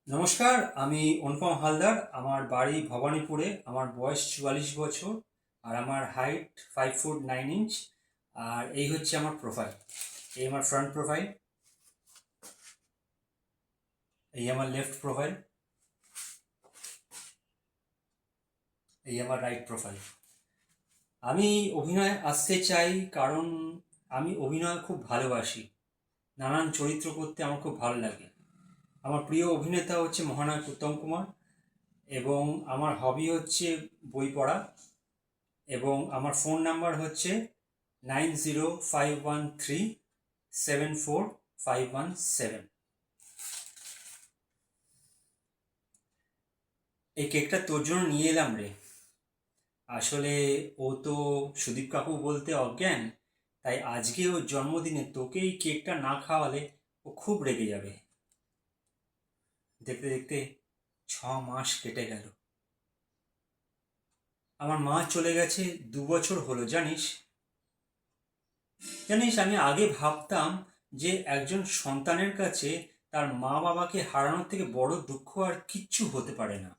নমস্কার, আমি অনুপম হালদার। আমার বাড়ি ভবানীপুরে। আমার বয়স 44 বছর। আর আমার হাইট 5 ফুট 9 ইঞ্চ। আর এই হচ্ছে আমার প্রোফাইল। এই আমার ফ্রন্ট প্রোফাইল, এই আমার লেফট প্রোফাইল, এই আমার রাইট প্রোফাইল। আমি অভিনয়ে আসতে চাই কারণ আমি অভিনয় খুব ভালোবাসি। নানান চরিত্র করতে আমার খুব ভালো লাগে। আমার প্রিয় অভিনেতা হচ্ছে মহানায়ক উত্তম কুমার, এবং আমার হবি হচ্ছে বই পড়া, এবং আমার ফোন নাম্বার হচ্ছে 9051374517। এই কেকটা তোর জন্য নিয়ে এলাম রে। আসলে ও তো সুদীপ কাকু বলতে অজ্ঞান, তাই আজকে ওর জন্মদিনে তোকে এই কেকটা না খাওয়ালে ও খুব রেগে যাবে। দেখতে দেখতে 6 মাস কেটে গেল। আমার মা চলে গেছে 2 বছর হলো, জানিস। জানিস, আমি আগে ভাবতাম যে একজন সন্তানের কাছে তার মা বাবাকে হারানোর থেকে বড় দুঃখ আর কিচ্ছু হতে পারে না।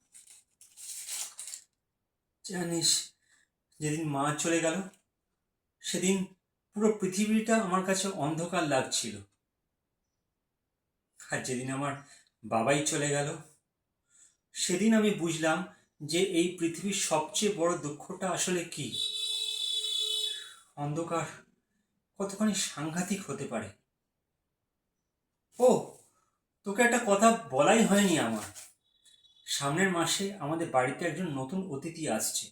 জানিস, যেদিন মা চলে গেল সেদিন পুরো পৃথিবীটা আমার কাছে অন্ধকার লাগছিল। আর যেদিন আমার বাবাই চলে গেল সেদিন আমি বুঝলাম যে এই পৃথিবীর সবচেয়ে বড় দুঃখটা আসলে কি। অন্ধকার কতখানি সাংঘাতিক হতে পারে। ও, তোকে একটা কথা বলাই হয়নি আমার। সামনের মাসে আমাদের বাড়িতে একজন নতুন অতিথি আসছে।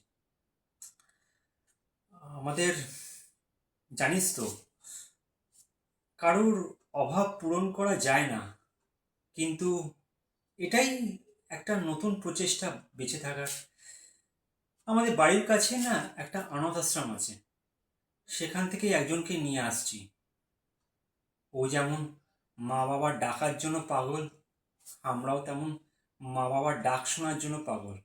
আমাদের, জানিস তো, কারুর অভাব পূরণ করা যায় না, কিন্তু এটাই একটা নতুন প্রচেষ্টা বেঁচে থাকার। আমাদের বাড়ির কাছে না একটা অনাথ আশ্রম আছে, সেখান থেকে একজনকে নিয়ে আসছি। ও যেমন মা বাবার ডাকার জন্য পাগল, আমরাও তেমন মা বাবার ডাক শোনার জন্য পাগল।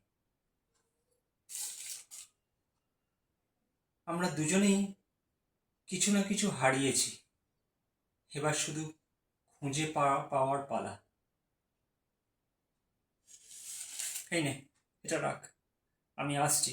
আমরা দুজনেই কিছু না কিছু হারিয়েছি, এবার শুধু খুঁজে পাওয়ার পালা। এই নে, এটা রাখ, আমি আসছি।